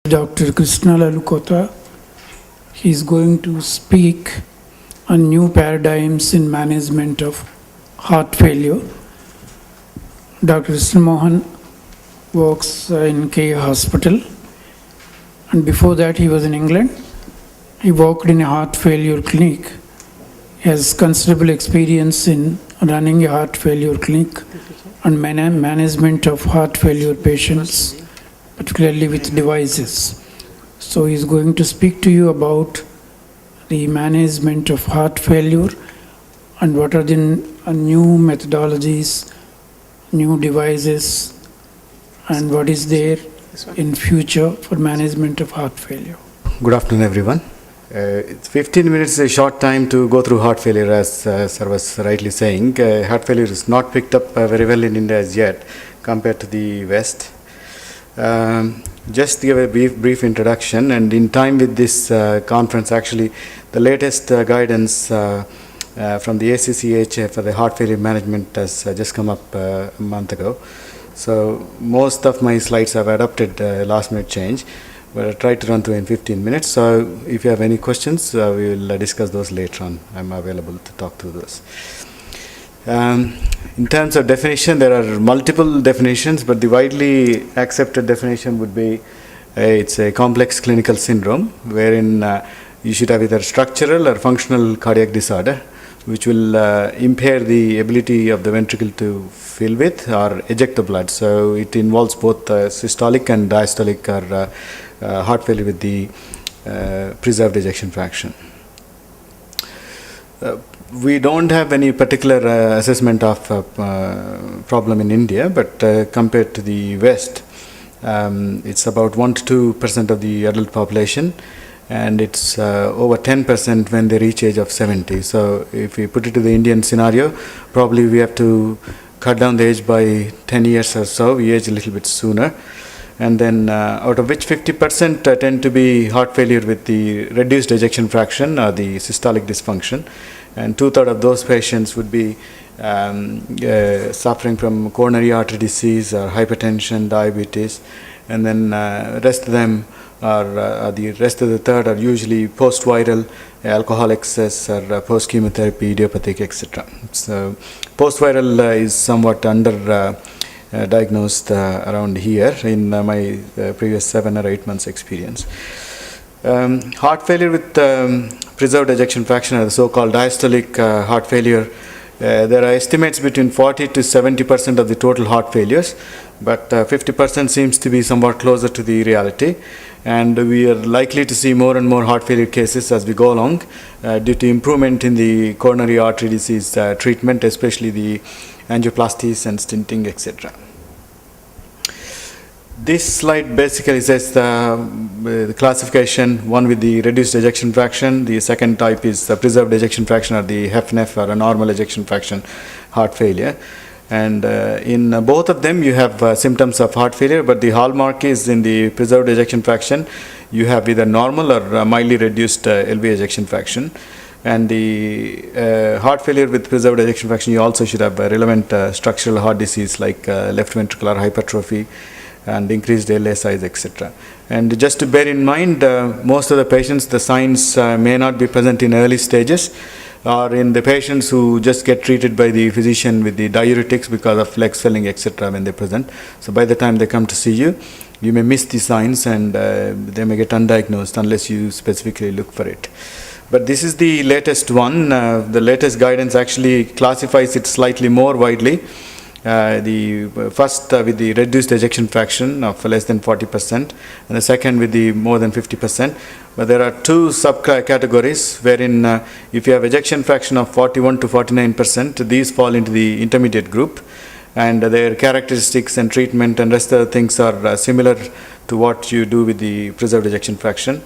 Dr. Krishna Lalukota. He is going to speak on new paradigms in management of heart failure. Dr. Krishna Mohan works in K Hospital, and before that he was in England. He worked in a heart failure clinic. He has considerable experience in running a heart failure clinic and management of heart failure patients, particularly with devices. So he is going to speak to you about the management of heart failure and what are the new methodologies, new devices, and what is there in future for management of heart failure. Good afternoon, everyone. It's 15 minutes is a short time to go through heart failure, as Sir was rightly saying. Heart failure is not picked up very well in India as yet compared to the West. Just to give a brief introduction, and in time with this conference, actually, the latest guidance from the ACC/HF for the heart failure management has just come up a month ago. So most of my slides have adopted last minute change, but I tried to run through in 15 minutes. So if you have any questions, we will discuss those later on. I'm available to talk through those. In terms of definition, there are multiple definitions, but the widely accepted definition would be it's a complex clinical syndrome wherein you should have either structural or functional cardiac disorder, which will impair the ability of the ventricle to fill with or eject the blood. So it involves both systolic and diastolic or heart failure with the preserved ejection fraction. We don't have any particular assessment of problem in India, but compared to the West, it's about 1 to 2% of the adult population, and it's over 10% when they reach age of 70. So if we put it to the Indian scenario, probably we have to cut down the age by 10 years or so. We age a little bit sooner. And then out of which 50% tend to be heart failure with the reduced ejection fraction or the systolic dysfunction. And 2/3 of those patients would be suffering from coronary artery disease or hypertension, diabetes, and then rest of them are the rest of the third are usually post-viral alcohol excess or post-chemotherapy, idiopathic, etc. So post-viral is somewhat under diagnosed around here in my previous 7 or 8 months experience. Heart failure with preserved ejection fraction, or the so-called diastolic heart failure, there are estimates between 40 to 70% of the total heart failures, but 50% seems to be somewhat closer to the reality, and we are likely to see more and more heart failure cases as we go along due to improvement in the coronary artery disease treatment, especially the angioplasties and stenting, etc. This slide basically says the classification, one with the reduced ejection fraction, the second type is the preserved ejection fraction or the HFPEF or a normal ejection fraction heart failure. And in both of them you have symptoms of heart failure, but the hallmark is in the preserved ejection fraction you have either normal or mildly reduced LV ejection fraction. And the heart failure with preserved ejection fraction, you also should have relevant structural heart disease like left ventricular hypertrophy and increased LA size, etc. And just to bear in mind, most of the patients, the signs may not be present in early stages, or in the patients who just get treated by the physician with the diuretics because of leg swelling, etc. when they present. So by the time they come to see you, you may miss the signs and they may get undiagnosed unless you specifically look for it. But this is the latest one. The latest guidance actually classifies it slightly more widely. The first with the reduced ejection fraction of less than 40%, and the second with the more than 50%. But there are two subcategories wherein if you have ejection fraction of 41 to 49%, these fall into the intermediate group, and their characteristics and treatment and rest of the things are similar to what you do with the preserved ejection fraction.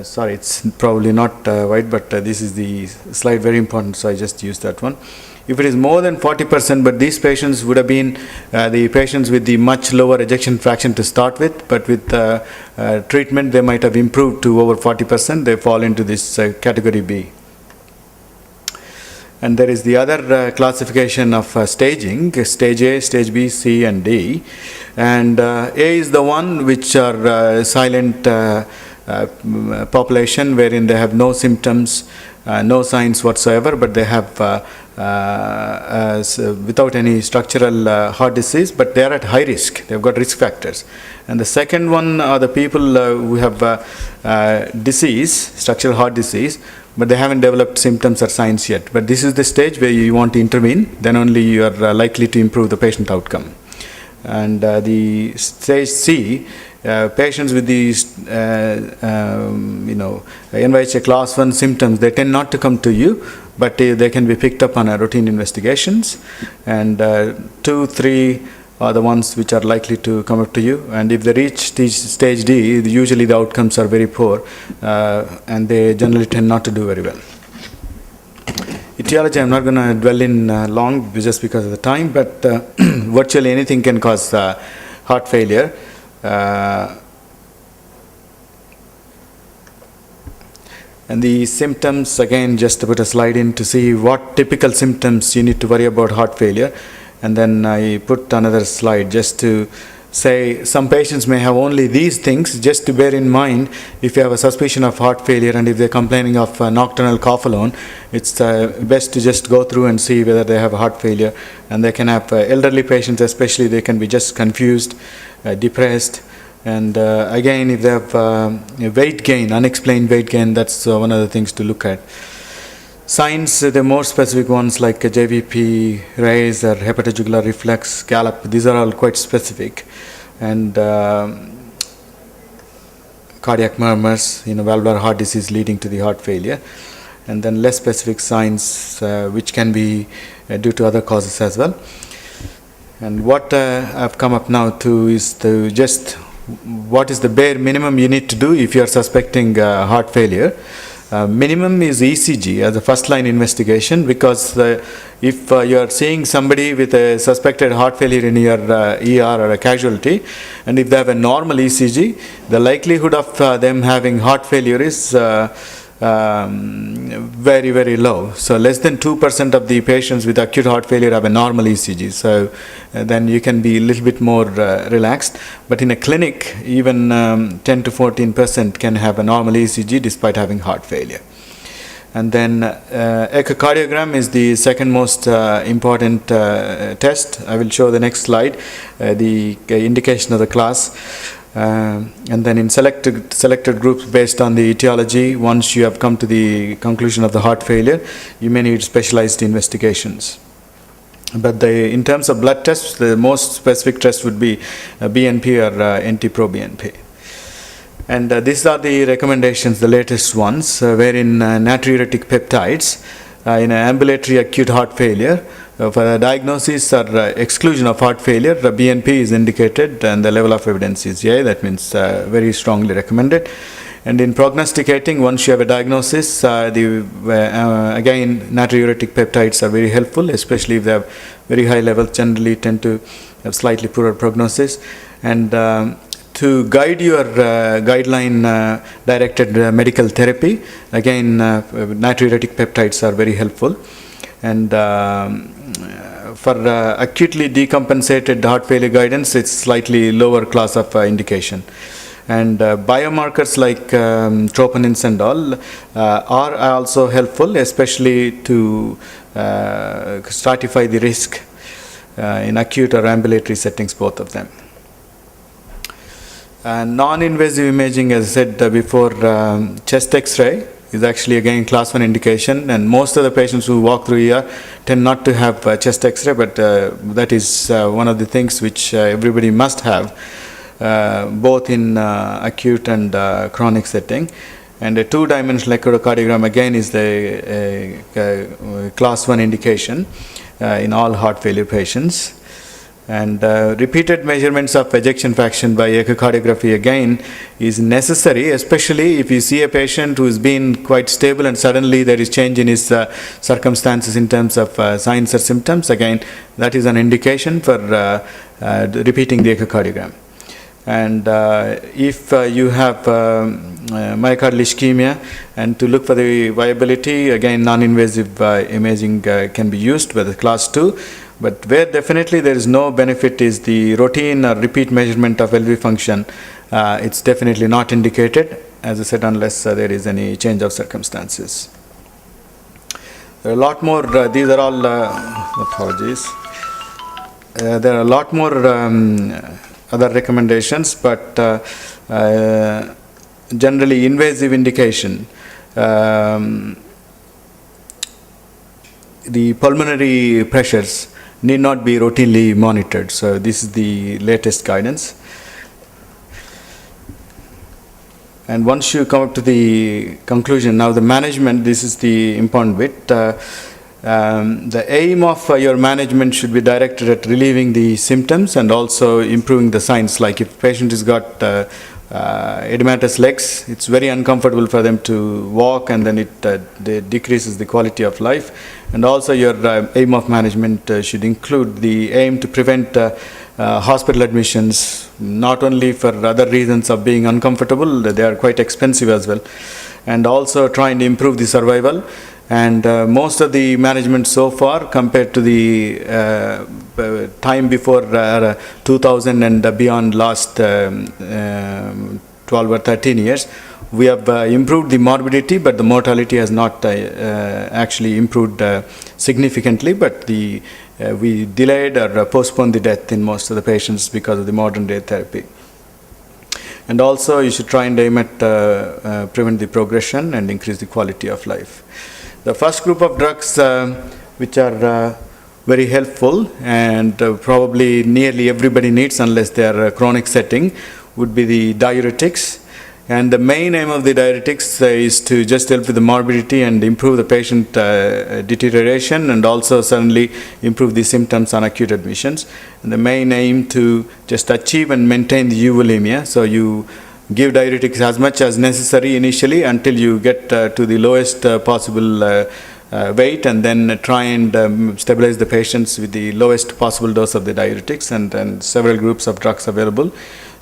Sorry, it's probably not wide, but this is the slide, very important, so I just used that one. If it is more than 40%, but these patients would have been the patients with the much lower ejection fraction to start with, but with treatment they might have improved to over 40%, they fall into this category B. And there is the other classification of staging, stage A, stage B, C and D. And A is the one which are silent population, wherein they have no symptoms, no signs whatsoever, but they have without any structural heart disease, but they are at high risk. They've got risk factors. And the second one are the people who have disease, structural heart disease, but they haven't developed symptoms or signs yet. But this is the stage where you want to intervene, then only you are likely to improve the patient outcome. And the stage C, patients with these, NYHA class 1 symptoms, they tend not to come to you, but they can be picked up on routine investigations. And 2, 3 are the ones which are likely to come up to you. And if they reach stage D, usually the outcomes are very poor, and they generally tend not to do very well. Etiology, I'm not going to dwell in long just because of the time, but virtually anything can cause heart failure. And the symptoms, again, just to put a slide in to see what typical symptoms you need to worry about heart failure. And then I put another slide just to say some patients may have only these things. Just to bear in mind, if you have a suspicion of heart failure and if they're complaining of nocturnal cough alone, it's best to just go through and see whether they have heart failure. And they can have elderly patients especially, they can be just confused, depressed. And again, if they have weight gain, unexplained weight gain, that's one of the things to look at. Signs, the more specific ones like JVP, raise or hepatojugular reflex, gallop, these are all quite specific. And cardiac murmurs, valvular heart disease leading to the heart failure. And then less specific signs which can be due to other causes as well. And what I've come up now to is to just what is the bare minimum you need to do if you are suspecting heart failure. Minimum is ECG as a first line investigation, because if you are seeing somebody with a suspected heart failure in your ER or a casualty, and if they have a normal ECG, the likelihood of them having heart failure is very, very low. So less than 2% of the patients with acute heart failure have a normal ECG. So then you can be a little bit more relaxed. But in a clinic, even 10 to 14% can have a normal ECG despite having heart failure. And then echocardiogram is the second most important test. I will show the next slide, the indication of the class. And then in selected groups based on the etiology, once you have come to the conclusion of the heart failure, you may need specialized investigations. But in terms of blood tests, the most specific test would be BNP or NT-proBNP. And these are the recommendations, the latest ones, wherein natriuretic peptides in ambulatory acute heart failure, for a diagnosis or exclusion of heart failure, the BNP is indicated and the level of evidence is A, that means very strongly recommended. And in prognosticating, once you have a diagnosis, again, natriuretic peptides are very helpful, especially if they have very high levels, generally tend to have slightly poorer prognosis. And to guide your guideline directed medical therapy, again, natriuretic peptides are very helpful. And for acutely decompensated heart failure guidance, it's slightly lower class of indication. And biomarkers like troponins and all are also helpful, especially to stratify the risk in acute or ambulatory settings, both of them. Non-invasive imaging, as I said before, chest X-ray is actually again class 1 indication, and most of the patients who walk through ER tend not to have chest X-ray, but that is one of the things which everybody must have, both in acute and chronic setting. And a 2-dimensional echocardiogram again is the class 1 indication in all heart failure patients. And repeated measurements of ejection fraction by echocardiography again is necessary, especially if you see a patient who has been quite stable and suddenly there is change in his circumstances in terms of signs or symptoms. Again, that is an indication for repeating the echocardiogram. And if you have myocardial ischemia, and to look for the viability, again non-invasive imaging can be used with the class 2. But where definitely there is no benefit is the routine or repeat measurement of LV function. It's definitely not indicated, as I said, unless there is any change of circumstances. There are a lot more, these are all, apologies. There are a lot more other recommendations, but generally invasive indication. The pulmonary pressures need not be routinely monitored. So this is the latest guidance. And once you come up to the conclusion, now the management, this is the important bit. The aim of your management should be directed at relieving the symptoms and also improving the signs. Like if patient has got edematous legs, it's very uncomfortable for them to walk, and then it decreases the quality of life. And also your aim of management should include the aim to prevent hospital admissions, not only for other reasons of being uncomfortable, they are quite expensive as well, and also trying to improve the survival. And most of the management so far, compared to the time before 2000 and beyond last 12 or 13 years, we have improved the morbidity, but the mortality has not actually improved significantly, but we delayed or postponed the death in most of the patients because of the modern day therapy. And also you should try and aim at prevent the progression and increase the quality of life. The first group of drugs which are very helpful and probably nearly everybody needs unless they are a chronic setting would be the diuretics. And the main aim of the diuretics is to just help with the morbidity and improve the patient deterioration, and also certainly improve the symptoms on acute admissions. And the main aim to just achieve and maintain the euvolemia. So you give diuretics as much as necessary initially until you get to the lowest possible weight, and then try and stabilize the patients with the lowest possible dose of the diuretics. And several groups of drugs available.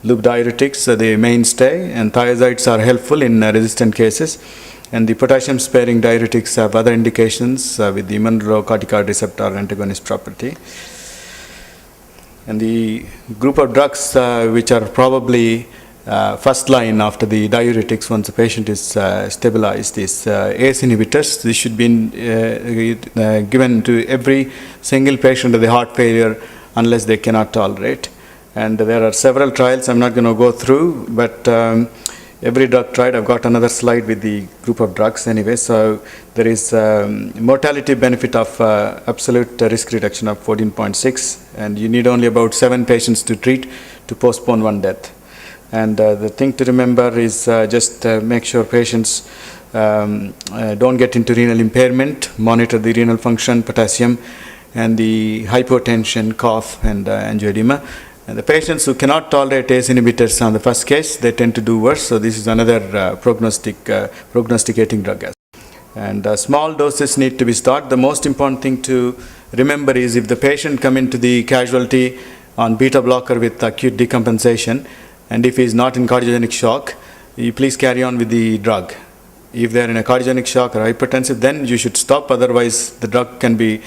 Loop diuretics are the mainstay, and thiazides are helpful in resistant cases. And the potassium sparing diuretics have other indications with the mineralocorticoid receptor antagonist property. And the group of drugs which are probably first line after the diuretics once the patient is stabilized is ACE inhibitors. This should be given to every single patient with the heart failure unless they cannot tolerate. And there are several trials I'm not going to go through, but every drug tried. I've got another slide with the group of drugs anyway. So there is mortality benefit of absolute risk reduction of 14.6, and you need only about 7 patients to treat to postpone 1 death. And the thing to remember is just make sure patients don't get into renal impairment, monitor the renal function, potassium, and the hypotension, cough, and angioedema. And the patients who cannot tolerate ACE inhibitors on the first case, they tend to do worse. So this is another prognosticating drug. And small doses need to be started. The most important thing to remember is if the patient come into the casualty on beta blocker with acute decompensation, and if he is not in cardiogenic shock, you please carry on with the drug. If they are in a cardiogenic shock or hypertensive, then you should stop. Otherwise, the drug can be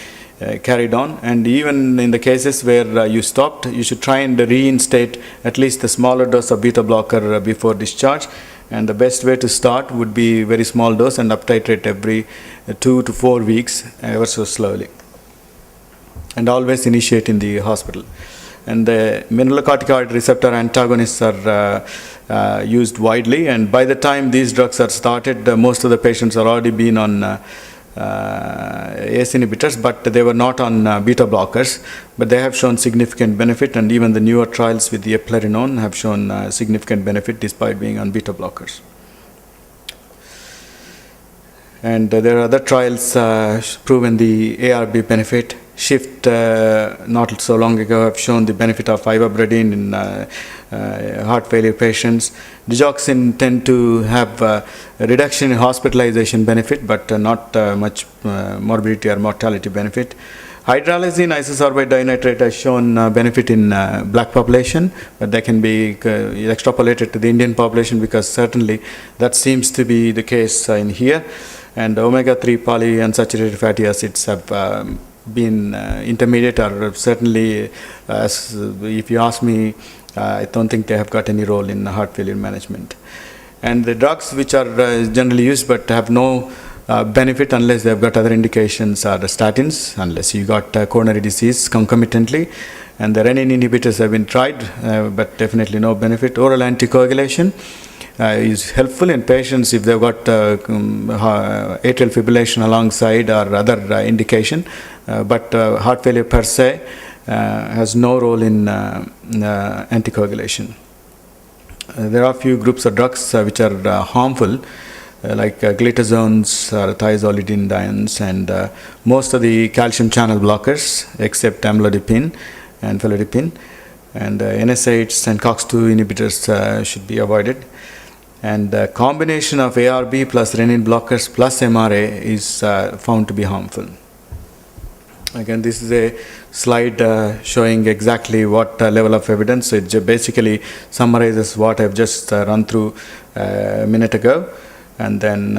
carried on. And even in the cases where you stopped, you should try and reinstate at least a smaller dose of beta blocker before discharge. And the best way to start would be very small dose and up titrate every 2 to 4 weeks, ever so slowly. And always initiate in the hospital. And the mineralocorticoid receptor antagonists are used widely, and by the time these drugs are started, most of the patients are already been on ACE inhibitors, but they were not on beta blockers, but they have shown significant benefit, and even the newer trials with the eplerenone have shown significant benefit despite being on beta blockers. And there are other trials proven the ARB benefit. Shift not so long ago have shown the benefit of ivabradine in heart failure patients. Digoxin tend to have a reduction in hospitalization benefit, but not much morbidity or mortality benefit. Hydralazine isosorbate dinitrate has shown benefit in black population, but that can be extrapolated to the Indian population because certainly that seems to be the case in here. And omega-3 polyunsaturated fatty acids have been intermediate, or certainly, if you ask me, I don't think they have got any role in heart failure management. And the drugs which are generally used but have no benefit unless they have got other indications are the statins, unless you got coronary disease concomitantly. And the renin inhibitors have been tried, but definitely no benefit. Oral anticoagulation is helpful in patients if they've got atrial fibrillation alongside or other indication, but heart failure per se has no role in anticoagulation. There are a few groups of drugs which are harmful, like glitazones or thiazolidinediones, and most of the calcium channel blockers except amlodipine and felodipine, and NSAIDs and COX-2 inhibitors should be avoided. And the combination of ARB plus renin blockers plus MRA is found to be harmful. Again, this is a slide showing exactly what level of evidence. So it basically summarizes what I've just run through a minute ago, and then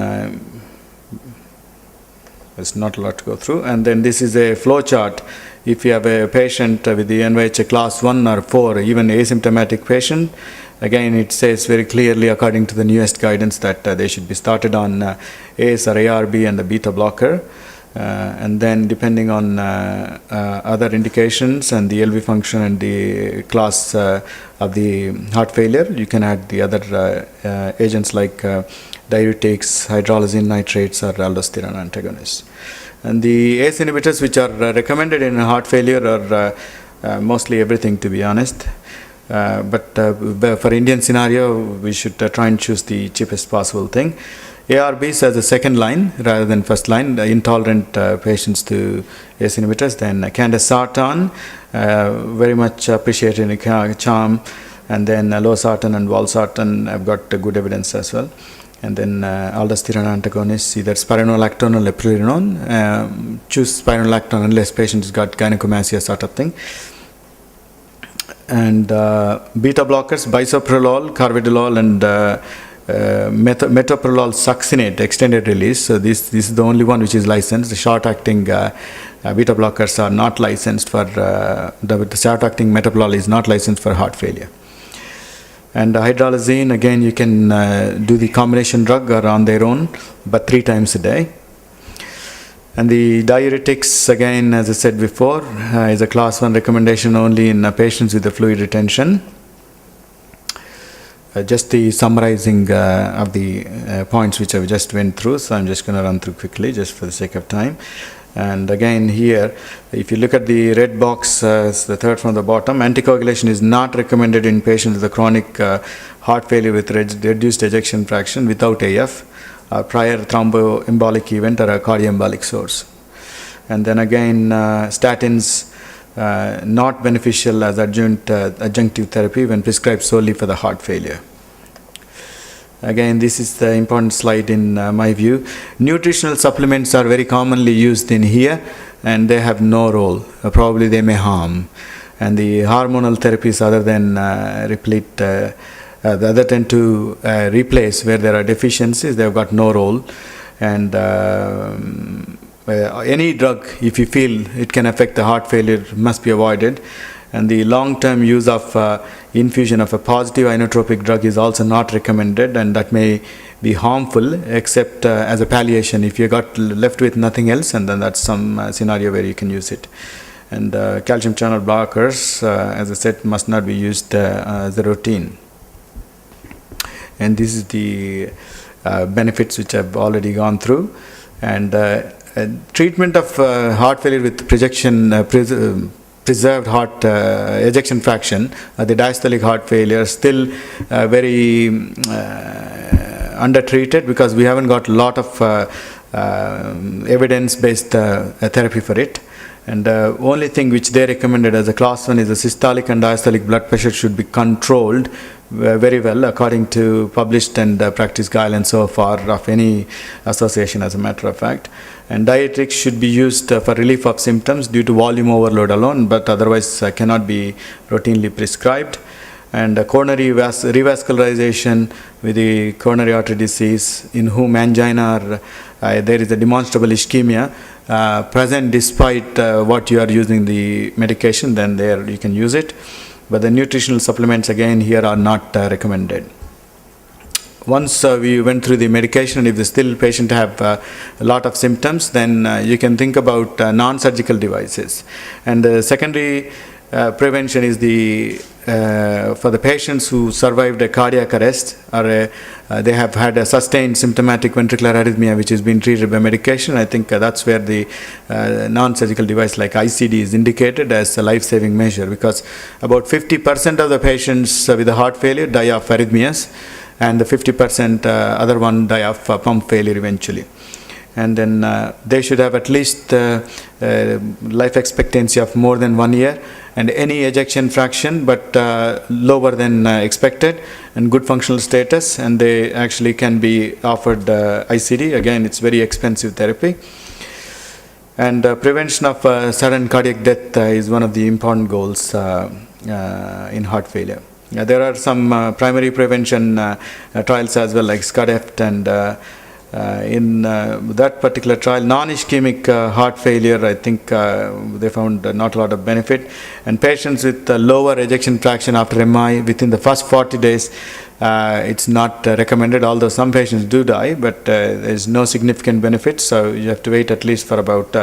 there's not a lot to go through. And then this is a flow chart. If you have a patient with the NYHA class 1 or 4, even asymptomatic patient, again it says very clearly according to the newest guidance that they should be started on ACE or ARB and the beta blocker. And then depending on other indications and the LV function and the class of the heart failure, you can add the other agents like diuretics, hydralazine nitrates, or aldosterone antagonists. And the ACE inhibitors which are recommended in heart failure are mostly everything, to be honest. But for Indian scenario, we should try and choose the cheapest possible thing. ARBs as a second line rather than first line, intolerant patients to ACE inhibitors. Then candesartan, very much appreciated in CHARM, and then losartan and valsartan have got good evidence as well. And then aldosterone antagonists, either spironolactone or leplerenone. Choose spironolactone unless patient has got gynecomastia sort of thing. And beta blockers, bisoprolol, carvedilol, and metoprolol succinate extended release. So this is the only one which is licensed. The short-acting beta blockers are not licensed for the short-acting metoprolol is not licensed for heart failure. And hydralazine, again, you can do the combination drug or on their own, but 3 times a day. And the diuretics, again, as I said before, is a class 1 recommendation only in patients with the fluid retention. Just the summarizing of the points which I just went through, so I'm just going to run through quickly just for the sake of time. And again here, if you look at the red box, the third from the bottom, anticoagulation is not recommended in patients with a chronic heart failure with reduced ejection fraction without AF, prior thromboembolic event or a cardioembolic source. And then again, statins not beneficial as adjunctive therapy when prescribed solely for the heart failure. Again, this is the important slide in my view. Nutritional supplements are very commonly used in here, and they have no role. Probably they may harm. And the hormonal therapies, other than replete, the other tend to replace where there are deficiencies. They have got no role. And any drug, if you feel it can affect the heart failure, must be avoided. And the long-term use of infusion of a positive inotropic drug is also not recommended, and that may be harmful except as a palliation if you got left with nothing else, and then that's some scenario where you can use it. And calcium channel blockers, as I said, must not be used as a routine. And this is the benefits which I've already gone through. And treatment of heart failure with preserved heart ejection fraction, the diastolic heart failure, still very undertreated because we haven't got a lot of evidence-based therapy for it. And the only thing which they recommended as a class 1 is the systolic and diastolic blood pressure should be controlled very well according to published and practice guidelines so far of any association, as a matter of fact. And diuretics should be used for relief of symptoms due to volume overload alone, but otherwise cannot be routinely prescribed. And coronary revascularization with the coronary artery disease, in whom angina or there is a demonstrable ischemia present despite what you are using the medication, then there you can use it. But the nutritional supplements again here are not recommended. Once we went through the medication, and if the still patient have a lot of symptoms, then you can think about non-surgical devices. And the secondary prevention is for the patients who survived a cardiac arrest, or they have had a sustained symptomatic ventricular arrhythmia which has been treated by medication. I think that's where the non-surgical device like ICD is indicated as a life-saving measure, because about 50% of the patients with the heart failure die of arrhythmias, and the 50% other one die of pump failure eventually. And then they should have at least life expectancy of more than 1 year, and any ejection fraction but lower than expected, and good functional status, and they actually can be offered ICD. Again, it's very expensive therapy. And prevention of sudden cardiac death is one of the important goals in heart failure. There are some primary prevention trials as well, like SCADEFT, and in that particular trial, non-ischemic heart failure, I think they found not a lot of benefit. And patients with lower ejection fraction after MI within the first 40 days, it's not recommended, although some patients do die, but there's no significant benefit. So you have to wait at least for about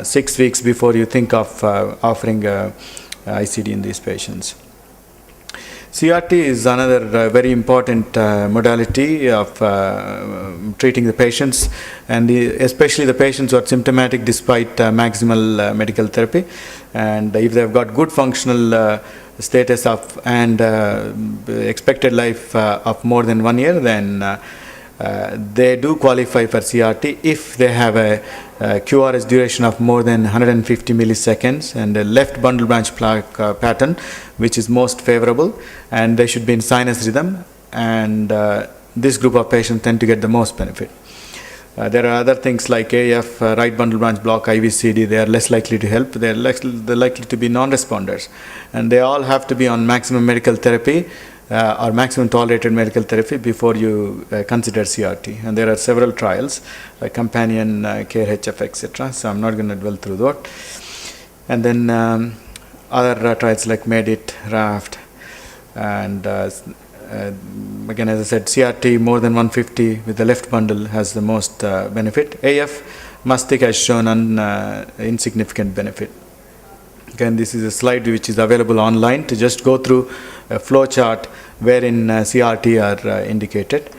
6 weeks before you think of offering ICD in these patients. CRT is another very important modality of treating the patients, and especially the patients who are symptomatic despite maximal medical therapy. And if they have got good functional status of and expected life of more than 1 year, then they do qualify for CRT if they have a QRS duration of more than 150 milliseconds and a left bundle branch plaque pattern, which is most favorable, and they should be in sinus rhythm, and this group of patients tend to get the most benefit. There are other things like AF, right bundle branch block, IVCD. They are less likely to help. They're likely to be non-responders, and they all have to be on maximum medical therapy or maximum tolerated medical therapy before you consider CRT. And there are several trials like Companion, Care HF, etc. So I'm not going to dwell through that. And then other trials like MEDIT, RAFT, and again, as I said, CRT more than 150 with the left bundle has the most benefit. AF, MUSTIC has shown an insignificant benefit. Again, this is a slide which is available online to just go through a flow chart wherein CRT are indicated.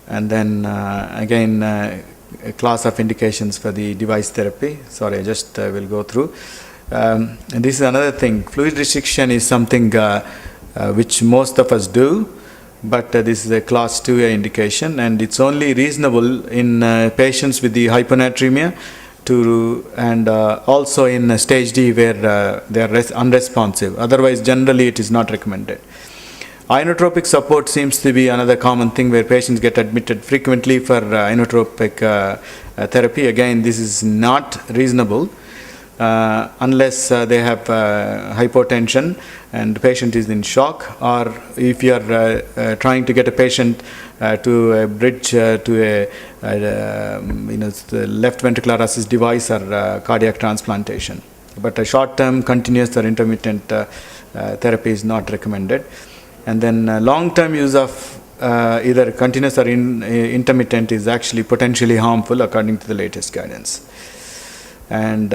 And then again, a class of indications for the device therapy. Sorry, I just will go through. And this is another thing. Fluid restriction is something which most of us do, but this is a class 2A indication, and it's only reasonable in patients with the hyponatremia and also in stage D where they are unresponsive. Otherwise, generally it is not recommended. Inotropic support seems to be another common thing where patients get admitted frequently for inotropic therapy. Again, this is not reasonable unless they have hypotension and the patient is in shock, or if you are trying to get a patient to bridge to the left ventricular assist device or cardiac transplantation. But a short-term, continuous or intermittent therapy is not recommended. And then long-term use of either continuous or intermittent is actually potentially harmful according to the latest guidance. And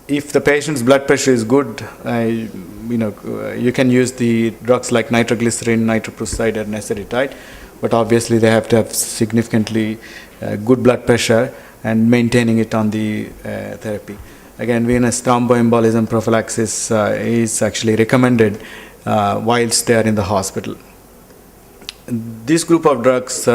if the patient's blood pressure is good, you can use the drugs like nitroglycerin, nitroprusside, or neseritide, but obviously they have to have significantly good blood pressure and maintaining it on the therapy. Again, venous thromboembolism prophylaxis is actually recommended whilst they are in the hospital. this group of drugs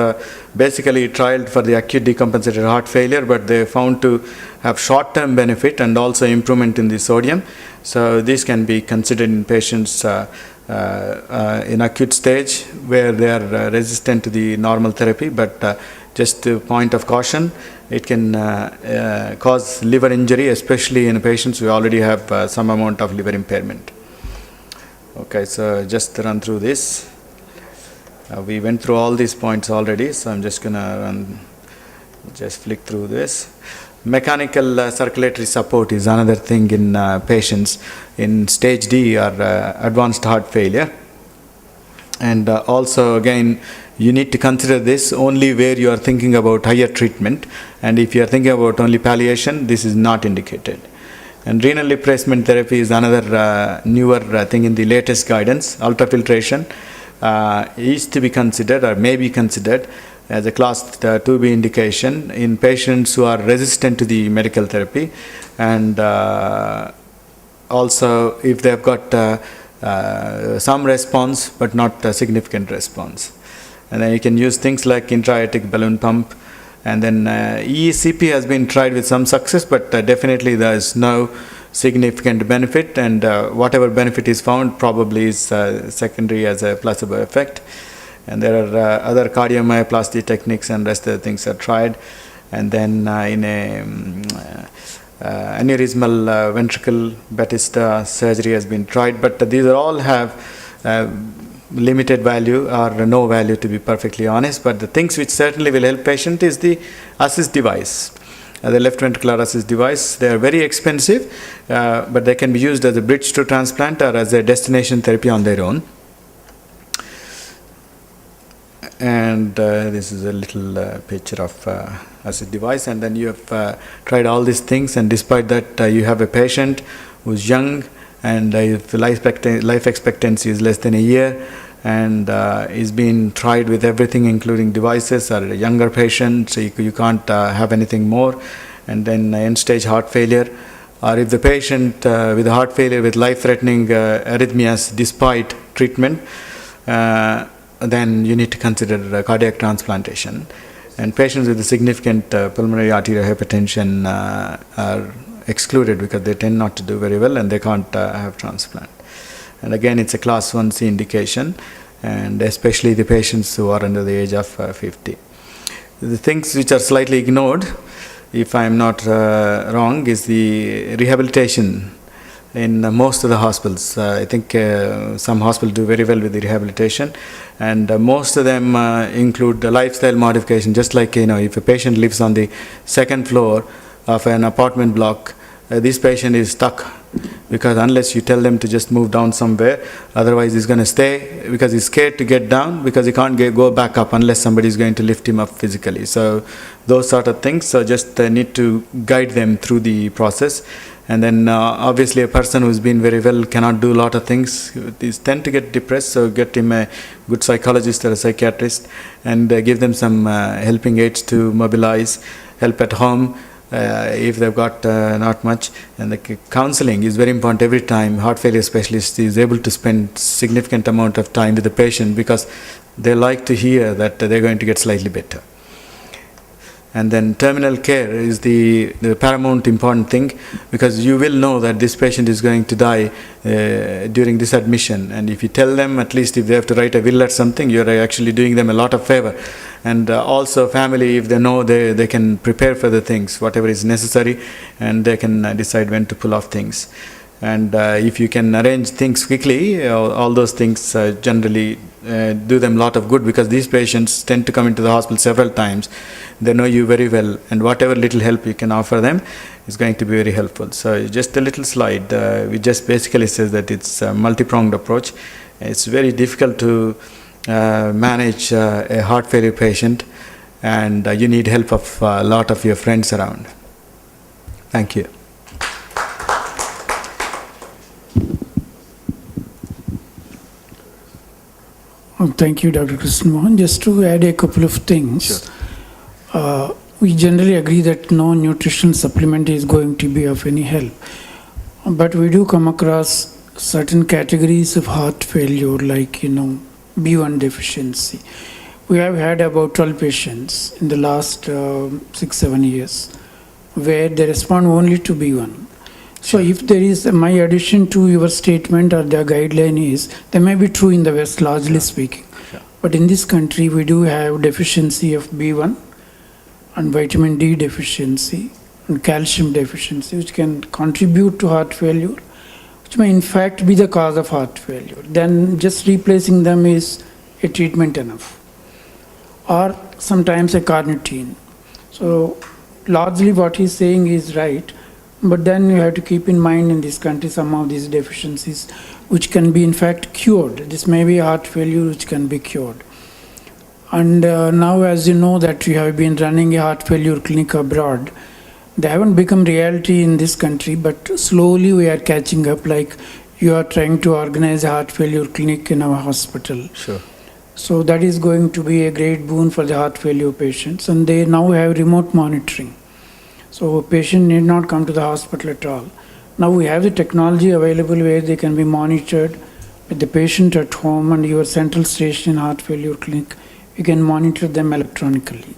basically trialed for the acute decompensated heart failure, but they found to have short-term benefit and also improvement in the sodium. So this can be considered in patients in acute stage where they are resistant to the normal therapy, but just a point of caution, it can cause liver injury, especially in patients who already have some amount of liver impairment. Okay, so just run through this. We went through all these points already, so I'm just gonna just flick through this. Mechanical circulatory support is another thing in patients in stage D or advanced heart failure. And also again, you need to consider this only where you are thinking about higher treatment, and if you are thinking about only palliation, this is not indicated. And renal replacement therapy is another newer thing in the latest guidance. Ultrafiltration is to be considered or may be considered as a class 2B indication in patients who are resistant to the medical therapy, and also if they have got some response but not a significant response. And then you can use things like intra-aortic balloon pump, and then EECP has been tried with some success, but definitely there is no significant benefit, and whatever benefit is found probably is secondary as a placebo effect. And there are other cardiomyoplasty techniques and rest of the things are tried. And then in a aneurysmal ventricle Batista surgery has been tried, but these are all have limited value or no value, to be perfectly honest. But the things which certainly will help patient is the assist device. The left ventricular assist device, they are very expensive, but they can be used as a bridge to transplant or as a destination therapy on their own. And this is a little picture of assist device, and then you have tried all these things, and despite that you have a patient who's young, and if life expectancy is less than a year, and is being tried with everything including devices, or a younger patient, so you can't have anything more, and then end stage heart failure, or if the patient with heart failure with life-threatening arrhythmias despite treatment, then you need to consider cardiac transplantation. And patients with a significant pulmonary arterial hypertension are excluded because they tend not to do very well and they can't have transplant. And again, it's a class 1C indication, and especially the patients who are under the age of 50. The things which are slightly ignored, if I'm not wrong, is the rehabilitation in most of the hospitals. I think some hospitals do very well with the rehabilitation, and most of them include the lifestyle modification. Just like, if a patient lives on the second floor of an apartment block, this patient is stuck, because unless you tell them to just move down somewhere, otherwise he's going to stay because he's scared to get down, because he can't go back up unless somebody is going to lift him up physically. So those sort of things, so just need to guide them through the process. And then obviously a person who's been very well cannot do a lot of things. These tend to get depressed, so get him a good psychologist or a psychiatrist, and give them some helping aids to mobilize, help at home if they've got not much. And the counseling is very important every time. Heart failure specialist is able to spend significant amount of time with the patient, because they like to hear that they're going to get slightly better. And then terminal care is the paramount important thing, because you will know that this patient is going to die during this admission, and if you tell them, at least if they have to write a will or something, you're actually doing them a lot of favor. And also family, if they know, they can prepare for the things, whatever is necessary, and they can decide when to pull off things. And if you can arrange things quickly, all those things generally do them a lot of good, because these patients tend to come into the hospital several times. They know you very well, and whatever little help you can offer them is going to be very helpful. So just a little slide, which just basically says that it's a multi-pronged approach. It's very difficult to manage a heart failure patient, and you need help of a lot of your friends around. Thank you. Thank you, Dr. Krishnan Mohan. Just to add a couple of things. Sure. We generally agree that no nutritional supplement is going to be of any help. But we do come across certain categories of heart failure, like, B1 deficiency. We have had about 12 patients in the last 6-7 years where they respond only to B1. So if there is, my addition to your statement or the guideline is, they may be true in the West largely speaking. But in this country we do have deficiency of B1 and vitamin D deficiency and calcium deficiency, which can contribute to heart failure, which may in fact be the cause of heart failure. Then just replacing them is a treatment enough. Or sometimes a carnitine. So largely what he's saying is right, but then you have to keep in mind in this country some of these deficiencies which can be in fact cured. This may be heart failure which can be cured. And now, as you know, that we have been running a heart failure clinic abroad. They haven't become reality in this country, but slowly we are catching up, like you are trying to organize a heart failure clinic in our hospital. Sure. So that is going to be a great boon for the heart failure patients, and they now have remote monitoring. So a patient need not come to the hospital at all. Now we have the technology available where they can be monitored with the patient at home, and your central station heart failure clinic, you can monitor them electronically.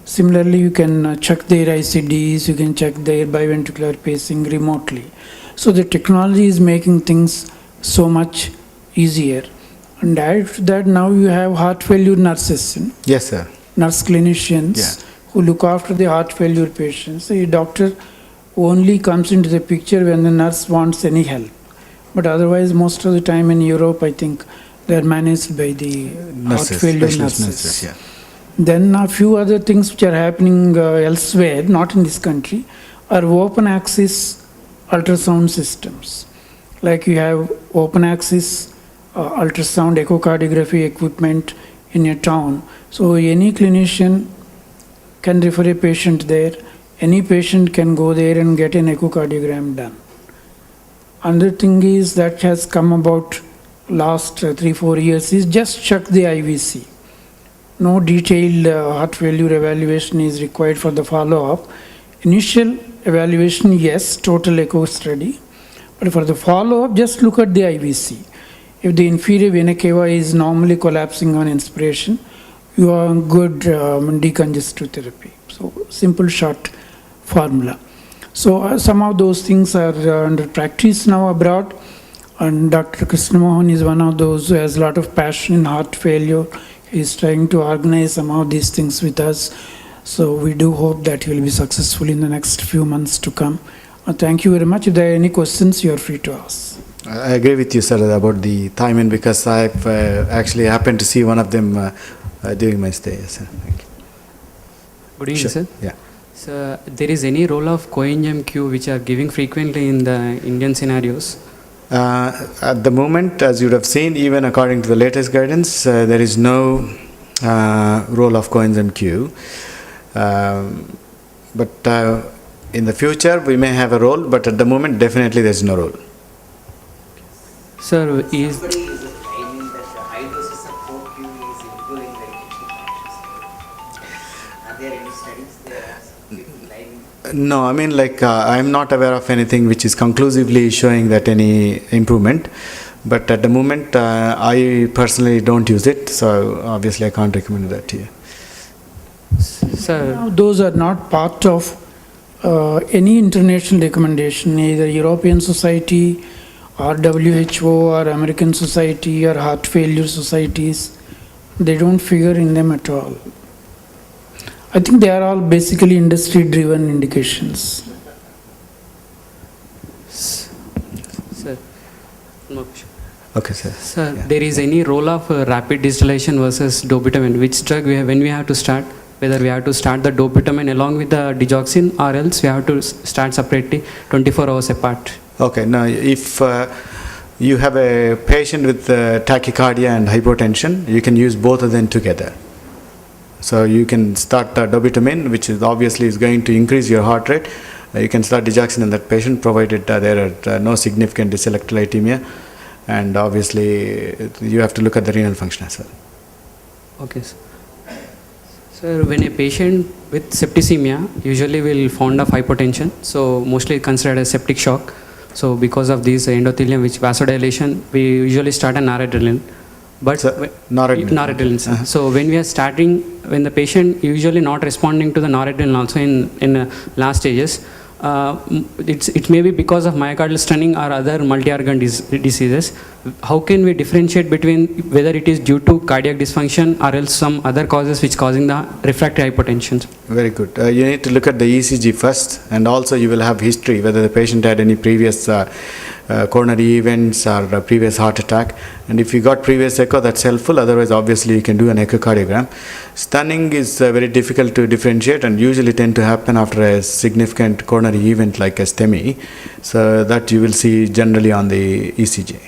Similarly, you can check their ICDs, you can check their biventricular pacing remotely. So the technology is making things so much easier. And add to that, now you have heart failure nurses, Yes, sir. nurse clinicians who look after the heart failure patients. The doctor only comes into the picture when the nurse wants any help. But otherwise, most of the time in Europe, I think they are managed by the heart failure nurses. Yeah. Then a few other things which are happening elsewhere, not in this country, are open access ultrasound systems. Like you have open access ultrasound echocardiography equipment in a town. So any clinician can refer a patient there. Any patient can go there and get an echocardiogram done. Another thing is that has come about last 3-4 years is just check the IVC. No detailed heart failure evaluation is required for the follow-up. Initial evaluation, yes, total echo study. But for the follow-up, just look at the IVC. If the inferior vena cava is normally collapsing on inspiration, you are on good decongestive therapy. So simple short formula. So some of those things are under practice now abroad. And Dr. Krishnamohan is one of those who has a lot of passion in heart failure. He is trying to organize some of these things with us. So we do hope that he will be successful in the next few months to come. Thank you very much. If there are any questions, you are free to ask. I agree with you, sir, about the timing, because I've actually happened to see one of them during my stay. Yes, sir. Thank you. Good evening, sir. Yeah. So, there is any role of coenzyme Q which are giving frequently in the Indian scenarios? At the moment, as you would have seen, even according to the latest guidance, there is no role of coenzyme Q. But in the future, we may have a role, but at the moment, definitely there is no role. Sir, is Somebody is claiming that the high doses of 4Q is improving the ejection fraction. Are there any studies there claiming? No, I mean, like, I'm not aware of anything which is conclusively showing that any improvement. But at the moment, I personally don't use it, so obviously I can't recommend that to you. sir, Now, those are not part of any international recommendation, either European Society or WHO or American Society or heart failure societies. They don't figure in them at all. I think they are all basically industry-driven indications. sir, no question. Okay, sir. Sir, Yeah. there is any role of rapid distillation versus dopamine? Which drug when we have to start? Whether we have to start the dopamine along with the digoxin, or else we have to start separately 24 hours apart? Okay, now if you have a patient with tachycardia and hypotension, you can use both of them together. So you can start dobutamine, which is obviously is going to increase your heart rate. You can start digoxin in that patient, provided there are no significant dyselectrolytemia, and obviously you have to look at the renal function as well. Okay, sir. Sir, when a patient with septicemia usually will found of hypotension, so mostly considered as septic shock. So because of this endothelium, which vasodilation, we usually start an noradrenaline. But So, noradrenaline. noradrenaline, sir. So when we are starting, when the patient usually not responding to the noradrenaline also in last stages, it may be because of myocardial stenting or other multi-organ diseases. How can we differentiate between whether it is due to cardiac dysfunction or else some other causes which causing the refractory hypertension? Very good. You need to look at the ECG first, and also you will have history, whether the patient had any previous coronary events or a previous heart attack. And if you got previous echo, that's helpful. Otherwise, obviously, you can do an echocardiogram. Stunning is very difficult to differentiate and usually tend to happen after a significant coronary event like a STEMI. So that you will see generally on the ECG.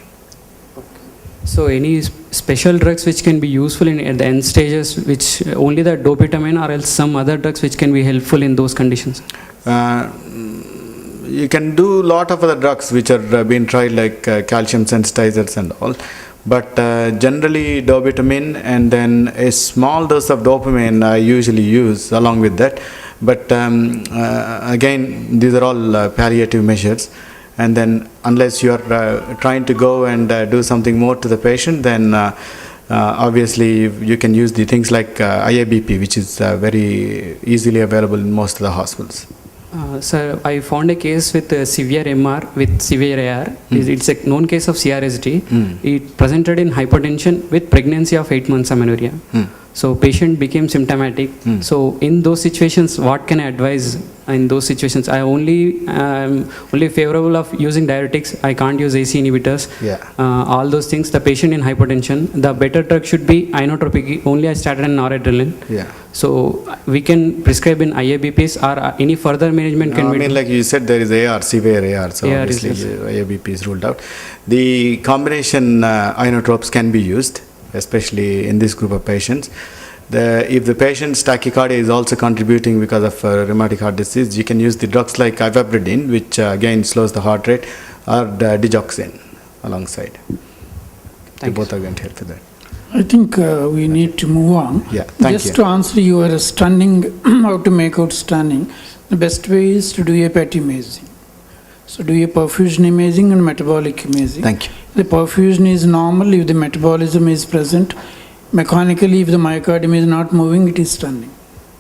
So any special drugs which can be useful at the end stages, which only the dopamine or else some other drugs which can be helpful in those conditions? You can do a lot of other drugs which are being tried, like calcium sensitizers and all. But generally dobutamine and then a small dose of dopamine I usually use along with that. But again, these are all palliative measures. And then unless you are trying to go and do something more to the patient, then obviously you can use the things like IABP, which is very easily available in most of the hospitals. Sir, I found a case with severe MR with severe AR. It's a known case of CRSD. It presented in hypertension with pregnancy of 8 months amenorrhea. So patient became symptomatic. So in those situations, what can I advise in those situations? I only favorable of using diuretics. I can't use AC inhibitors. Yeah. All those things. The patient in hypertension, the better drug should be inotropic. Only I started an noradrenaline. Yeah. So we can prescribe in IABPs or any further management can I be. mean, like you said, there is AR, severe AR, so AR obviously is, yes. IABP is ruled out. The combination inotropes can be used, especially in this group of patients. If the patient's tachycardia is also contributing because of rheumatic heart disease, you can use the drugs like ivabradine, which again slows the heart rate, or digoxin alongside. They both are going to help with that. I think we need to move on. Yeah, thank Just you. to answer your stunning, how to make out stunning, the best way is to do a PET imaging. So do a perfusion imaging and metabolic imaging. Thank you. The perfusion is normal if the metabolism is present. Mechanically, if the myocardium is not moving, it is stunning.